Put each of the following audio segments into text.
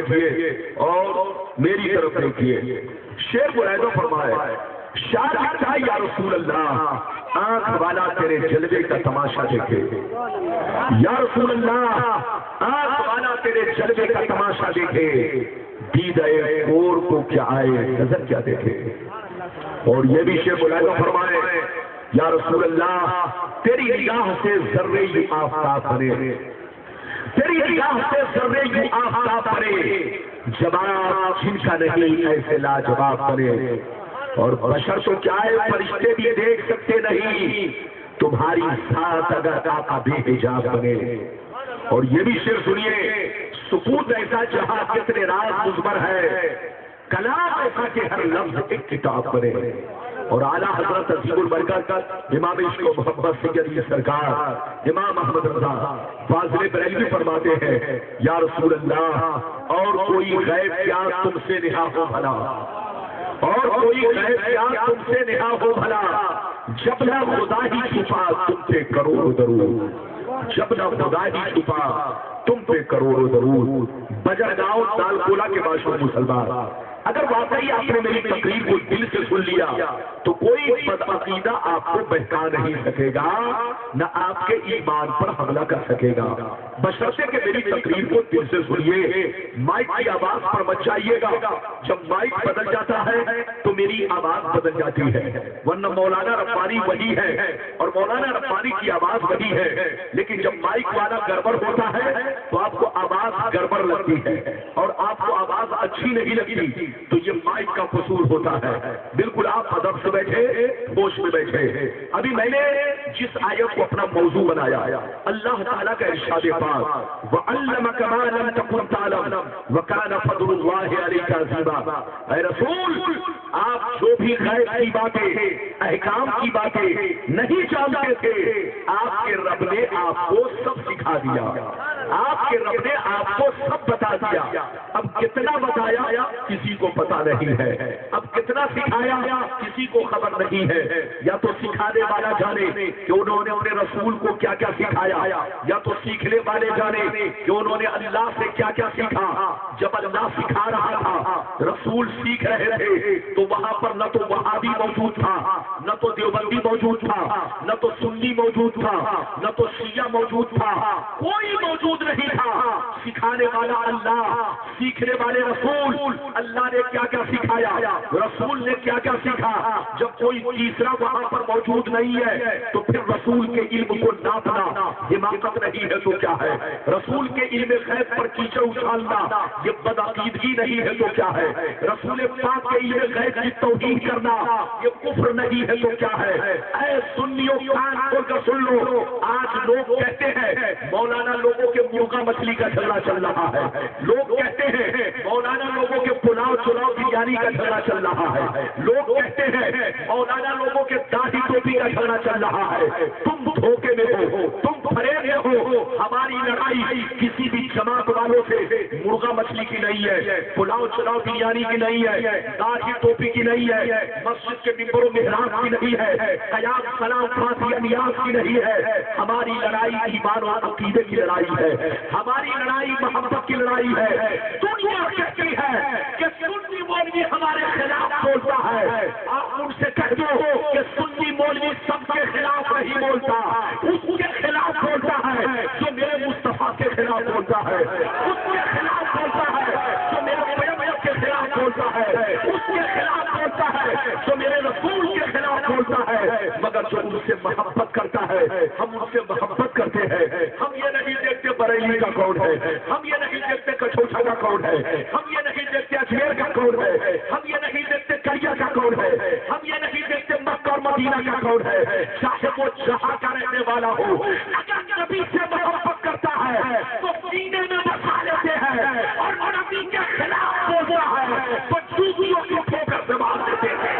بیٹھیے اور میری طرف دیکھیے. شیر برائدہ فرمایا شاہ کہا یا رسول اللہ آنکھ والا تیرے جلوے کا تماشا دیکھے. یا رسول اللہ آنکھ والا تیرے جلوے کا تماشا دیکھے. دیدہ کور کو کیا آئے نظر کیا دیکھے. اور یہ بھی شیخ برائدہ فرمائے یا رسول اللہ تیری نگاہ سے ذرے یوں آفتاب بنے. تیری نگاہ سے ذرے یوں آفتاب بنے. جواب جن کا نہیں ایسے لاجواب بنے. اور بشر تو کیا ہے فرشتے بھی دیکھ سکتے نہیں تمہاری ذات اگر آقا بے حجاب بنے. اور یہ بھی شعر سنیے سکوت ایسا جہاں کتنے راز مضمر ہے کلام ایسا کہ ہر لفظ ایک کتاب بنے. اور اعلیٰ حضرت عظیم البرکت امام عشق و محبت سید سرکار امام احمد رضا فاضل بریلوی فرماتے ہیں یا رسول اللہ اور کوئی غیب کیا تم سے نہا ہو بھلا. اور کوئی غیب کیا تم سے نہا ہو بھلا. جب نہ خدا ہی چھپا تم پہ کروڑوں درود. جب نہ خدا ہی چھپا تم پہ کروڑوں درود. بجر گاؤں دال کولا کے باشندے مسلمان اگر واقعی آپ نے میری تقریر کو دل سے سن لیا تو کوئی بدعقیدہ آپ کو بہکا نہیں سکے گا نہ آپ کے ایمان پر حملہ کر سکے گا. بشرطے کہ میری تقریر کو دل سے سنیے. مائک کی آواز پر مت جائیے گا. جب مائک بدل جاتا ہے تو میری آواز بدل جاتی ہے. ورنہ مولانا ربانی وہی ہے اور مولانا ربانی کی آواز وہی ہے. لیکن جب مائک والا گڑبڑ ہوتا ہے تو آپ کو آواز گڑبڑ لگتی ہے اور آپ کو آواز اچھی نہیں لگتی تو یہ مائک کا قصور ہوتا ہے. بالکل آپ ادب سے بیٹھے ہوش میں بیٹھے. ابھی میں نے جس آیت کو اپنا موضوع بنایا اللہ تعالیٰ کا ارشاد پاک وَعَلَّمَكَ مَا لَمْ تَكُنْ تَعْلَمْ وَكَانَ فَضْلُ اللَّهِ عَلَيْكَ عَظِيمًا. اے رسول آپ جو بھی غیب کی باتیں احکام کی باتیں نہیں جانتے تھے آپ کے رب نے آپ کو سب سکھا دیا. آپ کے رب نے آپ کو سب بتا دیا. اب کتنا بتایا کسی کو پتا نہیں ہے. اب کتنا سکھایا کسی کو خبر نہیں ہے. یا تو سکھانے والا جانے کہ انہوں نے اپنے رسول کو کیا کیا سکھایا یا تو سیکھنے والے جانے کہ انہوں نے اللہ سے کیا کیا سیکھا. جب اللہ سکھا رہا تھا رسول سیکھ رہے تھے تو وہاں پر نہ تو وہابی موجود تھا نہ تو دیوبندی موجود تھا نہ تو سنی موجود تھا نہ تو شیعہ موجود تھا. کوئی موجود نہیں تھا. سکھانے والا اللہ سیکھنے والے رسول. اللہ نے کیا کیا سکھایا رسول نے کیا کیا سیکھا. جب کوئی تیسرا وہاں پر موجود نہیں ہے تو پھر رسول کے علم کو ناپنا حماقت نہیں ہے تو کیا ہے. رسول کے علم غیب پر کیچڑ اچھالنا یہ بدعقیدگی نہیں ہے تو کیا ہے. رسول پاک کے علم غیب کی توہین کرنا یہ کفر نہیں ہے تو کیا ہے. اے سنیوں کان کھول کر سن لو. آج لوگ کہتے ہیں مولانا لوگوں کے مرغا مچھلی کا جھگڑا چل رہا ہے. لوگ کہتے ہیں مولانا لوگوں کے پلاؤ چلاؤ بریانی کا جھگڑا چل رہا ہے. لوگ کہتے ہیں مولانا لوگوں کے داڑھی ٹوپی کا جھگڑا چل رہا ہے. تم دھوکے میں ہو تم فریب میں ہو. ہماری لڑائی کسی بھی جماعت والوں سے مرغا مچھلی کی نہیں ہے پلاؤ چلاؤ بریانی کی نہیں ہے داڑھی ٹوپی کی نہیں ہے مسجد کے ممبر و محراب کی نہیں ہے قیام سلام فاتحہ نیاز کی نہیں ہے. ہماری لڑائی ایمان و عقیدے کی لڑائی ہے. ہماری لڑائی محبت کی لڑائی ہے. دنیا کہتی ہے کہ سنی مولوی ہمارے خلاف بولتا ہے. آپ ان سے کہہ دو کہ سنی مولوی سب کے خلاف نہیں بولتا. اس کے خلاف بولتا ہے جو میرے مصطفیٰ کے خلاف بولتا ہے. اس کے خلاف بولتا ہے جو میرے پیغمبر کے خلاف بولتا ہے. اس کے خلاف بولتا ہے جو میرے رسول کے خلاف بولتا ہے. مگر جو ان سے محبت کرتا ہے ہم ان سے محبت کرتے ہیں. ہم یہ نہیں دیکھتے بریلی کا کون ہے. ہم یہ نہیں دیکھتے کچھوچا کا کون ہے. ہم یہ نہیں دیکھتے اجمیر کا کون ہے. ہم یہ نہیں دیکھتے کریا کا کون ہے. ہم یہ نہیں دیکھتے مکہ اور مدینہ کا کون ہے. چاہے وہ جہاں کا رہنے والا ہو اگر نبی سے محبت کرتا ہے تو سینے میں بسا لیتے ہیں اور نبی کے خلاف بولتا ہے تو دوسروں کو ٹھوکر سے مار دیتے ہیں.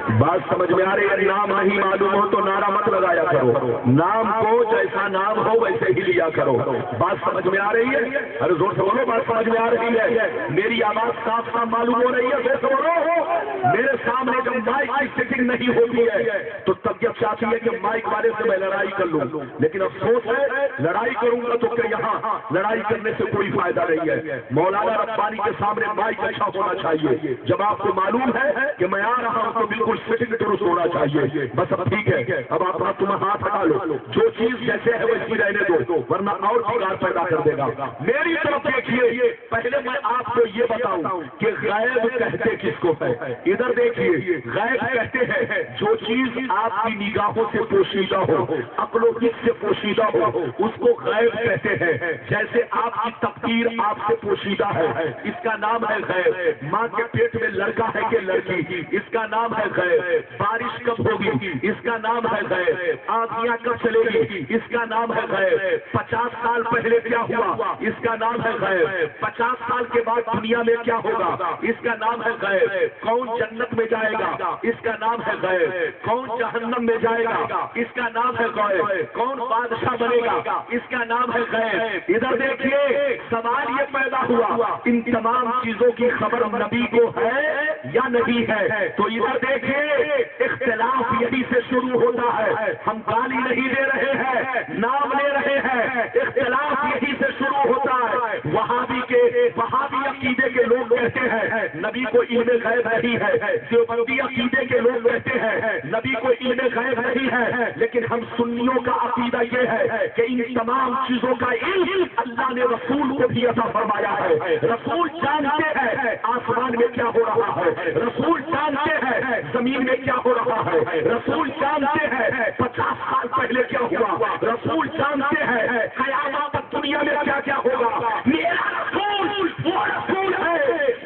بات سمجھ میں آ رہی ہے؟ نام نہیں معلوم ہو تو نعرہ مت لگایا کرو، نام کو جیسا نام ہو ویسے ہی لیا کرو۔ بات سمجھ میں آ رہی ہے؟ ارے زور سے بولو، بات سمجھ میں آ رہی ہے؟ میری آواز صاف صاف معلوم ہو رہی ہے؟ زور سے بولو۔ میرے سامنے جب مائک کی سیٹنگ نہیں ہوتی ہے تو طبیعت چاہتی ہے کہ مائک والے سے میں لڑائی کر لوں، لیکن افسوس ہے لڑائی کروں گا تو کہ یہاں لڑائی کرنے سے کوئی فائدہ نہیں ہے۔ مولانا ربانی کے سامنے مائک اچھا ہونا چاہیے، جب آپ کو معلوم ہے کہ میں آ رہا ہوں تو بالکل سیٹنگ درست ہونا چاہیے۔ بس اب ٹھیک ہے، اب آپ تمہیں ہاتھ ہٹا لو، جو چیز جیسے ہے ویسی رہنے دو ورنہ اور بگاڑ پیدا کر دے گا۔ میری طرف دیکھیے، پہلے میں آپ کو یہ بتاؤں کہ غیب کہتے کس کو ہے؟ ادھر دیکھیے، غیب کہتے ہیں جو چیز آپ کی نگاہوں سے پوشیدہ ہو، عقل و دل سے پوشیدہ ہو، اس کو غیب کہتے ہیں۔ جیسے آپ کی تقدیر آپ سے پوشیدہ ہے، اس کا نام ہے غیب۔ ماں کے پیٹ میں لڑکا ہے کہ لڑکی، اس کا نام ہے غیب۔ بارش کب ہوگی، اس کا نام ہے غیب۔ آندھیاں کب چلے گی، اس کا نام ہے غیب۔ 50 سال پہلے کیا ہوا، اس کا نام ہے غیب۔ 50 سال کے بعد دنیا میں کیا ہوگا، اس کا نام ہے غیب۔ کون جنت میں جائے گا، اس کا نام ہے غیب۔ کون جہنم میں جائے گا، اس کا نام ہے غیب۔ کون بادشاہ بنے گا، اس کا نام ہے غیب۔ ادھر دیکھیے، سوال یہ پیدا ہوا ان تمام چیزوں کی خبر نبی کو ہے یا نہیں ہے؟ تو ادھر دیکھیے، اختلاف یہی سے شروع ہوتا ہے۔ ہم گالی نہیں دے رہے ہیں، نام لے رہے ہیں، اختلاف یہی سے شروع ہوتا ہے۔ وہابی عقیدے کے لوگ کہتے ہیں نبی کو علم غیب نہیں ہے، دیوبندی عقیدے کے لوگ کہتے ہیں نبی کو علم غیب نہیں ہے، لیکن ہم سنیوں کا عقیدہ یہ ہے کہ ان تمام چیزوں کا علم اللہ نے رسول کو بھی عطا فرمایا ہے۔ رسول جانتے ہیں آسمان میں کیا ہو رہا ہے، رسول جانتے ہیں زمین میں کیا ہو رہا ہے، رسول جانتے ہیں 50 سال پہلے کیا ہوا، رسول جانتے ہیں قیامت تک دنیا میں کیا کیا ہوگا۔ میرا رسول وہ رسول ہے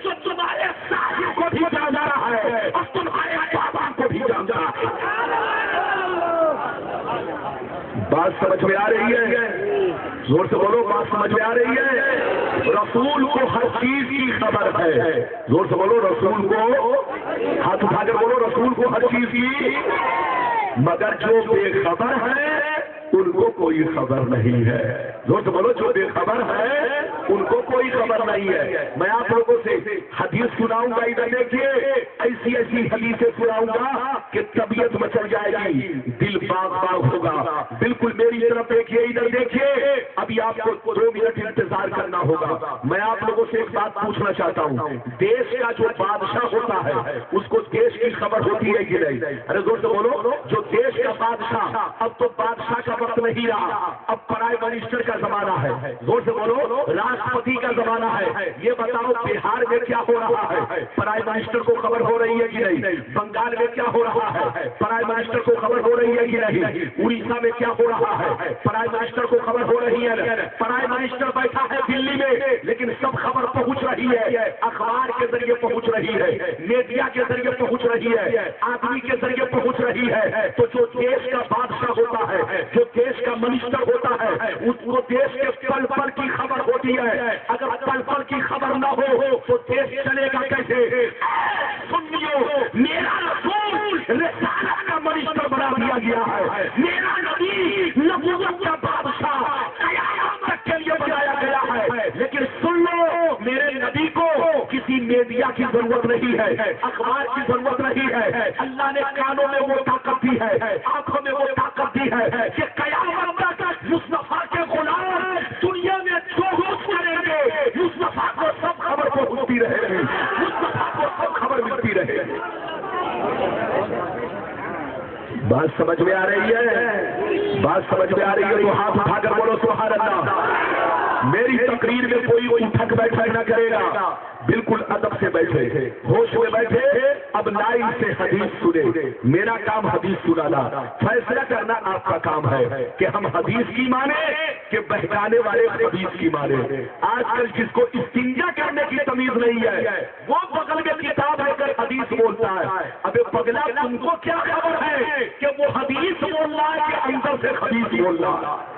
جو تمہارے صاحب کو بھی جانا رہا ہے اور تمہارے بابا کو بھی جانتا ہے۔ بات سمجھ میں آ رہی ہے؟ زور سے بولو، بات سمجھ میں آ رہی ہے؟ رسول کو ہر چیز کی خبر ہے۔ زور سے بولو، رسول کو، ہاتھ اٹھا کر بولو، رسول کو ہر چیز کی، مگر جو بے خبر ہے ان کو کوئی خبر نہیں ہے۔ زور سے بولو، جو بے خبر ہے ان کو کوئی خبر نہیں ہے۔ میں آپ لوگوں سے حدیث سناؤں گا، ادھر دیکھیے، ایسی ایسی حدیثیں سناؤں گا کہ طبیعت مچل جائے گی، دل باغ باغ ہوگا۔ بالکل میری طرف دیکھیے، ادھر دیکھیے، ابھی آپ کو 2 منٹ انتظار کرنا ہوگا۔ میں آپ لوگوں سے ایک بات پوچھنا چاہتا ہوں، دیش کا جو بادشاہ ہوتا ہے اس کو دیش کی خبر ہوتی ہے کہ نہیں؟ ارے زور سے بولو، جو دیش کا بادشاہ، اب تو بادشاہ کا وقت نہیں رہا، اب پرائم منسٹر کا زمانہ ہے۔ زور سے بولو، راشٹرپتی کا زمانہ ہے۔ یہ بتاؤ بہار میں کیا ہو رہا ہے، پرائم منسٹر کو خبر ہو رہی ہے کہ نہیں؟ بنگال میں کیا ہو رہا ہے، پرائم منسٹر کو خبر ہو رہی ہے کہ نہیں؟ اڑیسہ میں کیا ہو رہا ہے، پرائم منسٹر کو خبر ہو رہی ہے؟ پرائم منسٹر بیٹھا ہے دلی میں، لیکن سب خبر پہنچ رہی ہے، اخبار کے ذریعے پہنچ رہی ہے، میڈیا کے ذریعے پہنچ رہی ہے، آدمی کے ذریعے پہنچ رہی ہے۔ تو جو دیش کا بادشاہ ہوتا ہے، جو دیش کا منسٹر ہوتا ہے، اس کو دیش کے پل پل کی خبر ہوتی ہے۔ اگر پل پل کی خبر نہ ہو تو دیش چلے گا کیسے؟ سنیو، میرا رسول رسالت کا منسٹر بنا دیا گیا ہے، میرا نبی نبوت کا بادشاہ قیامت تک کے لیے بنایا گیا ہے۔ لیکن سن لو، میرے نبی کو کسی میڈیا کی ضرورت نہیں ہے، اخبار کی ضرورت نہیں ہے۔ اللہ نے کانوں میں وہ طاقت دی ہے، آنکھوں میں وہ طاقت دی ہے کہ قیامت تک مصطفیٰ کے غلام دنیا میں جو کچھ کریں گے مصطفیٰ کو سب خبر پہنچتی رہے گی، مصطفیٰ کو سب خبر ملتی رہے گی۔ بات سمجھ میں آ رہی ہے؟ بات سمجھ میں آ رہی ہے تو ہاتھ اٹھا کر بولو سبحان اللہ۔ میری تقریر میں کوئی اٹھک بیٹھا نہ کرے گا، بالکل ادب سے بیٹھے، ہوش میں بیٹھے، اب لائن سے حدیث سنے۔ میرا کام حدیث سنانا، فیصلہ کرنا آپ کا کام ہے کہ ہم حدیث کی مانے کہ بہکانے والے حدیث کی مانے۔ آج کل جس کو استنجا کرنے کی تمیز نہیں ہے وہ بغل میں کتاب لے کر حدیث بولتا ہے۔ ابے پگلا، تم کو کیا خبر ہے کہ وہ حدیث بول رہا ہے کہ اندر سے حدیث بول رہا ہے؟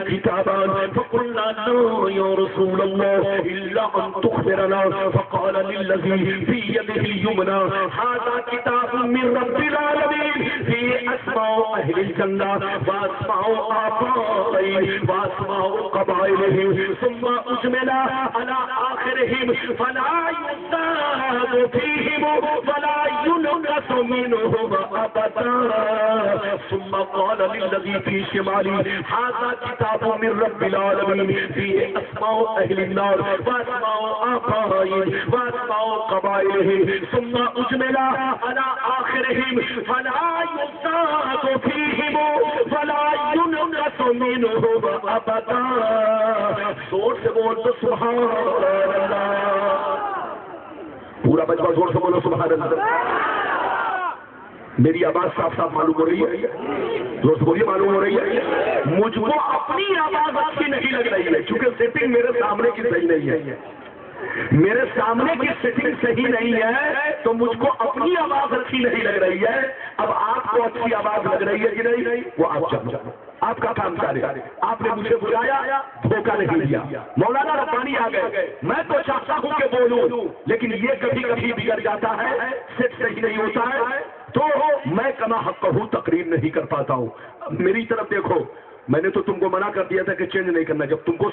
الكتابان فقلنا لا يا رسول الله إلا أن تخبرنا فقال للذي في يده اليمنى هذا كتاب من رب العالمين في أسماء أهل الجنة وأسماء آبائهم وأسماء قبائلهم ثم أجمل على آخرهم فلا يزاد فيهم ولا ينقص منهم أبدا ثم قال للذي في شمالي هذا كتاب من رب العالمين فيه أسماء أهل النار وأسماء آبائهم وأسماء قبائلهم ثم أجمل على آخرهم فلا يزاد فيهم ولا ينقص منهم أبدا. زور سے بول تو سبحان اللہ. پورا بچہ زور سے بولو سبحان اللہ. میری آواز صاف صاف معلوم ہو رہی ہے؟ زور سے بولیے معلوم ہو رہی ہے؟ مجھ کو اپنی آواز اچھی نہیں لگ رہی ہے کیونکہ سیٹنگ میرے سامنے کی صحیح نہیں ہے. میرے سامنے کی سیٹنگ صحیح نہیں ہے تو مجھ کو اپنی آواز اچھی نہیں لگ رہی ہے. اب آپ کو اچھی آواز لگ رہی ہے کہ نہیں وہ آپ جانو. آپ کا کام کرے. آپ نے مجھے بلایا, دھوکہ نہیں دیا. مولانا ربانی آ گئے, میں تو چاہتا ہوں کہ بولوں لیکن یہ کبھی کبھی بگڑ جاتا ہے, سیٹ صحیح نہیں ہوتا ہے تو میں کما حق ہوں تقریر نہیں کر پاتا ہوں. میری طرف دیکھو, میں نے تو تم کو منع کر دیا تھا کہ چینج نہیں کرنا. جب تم کو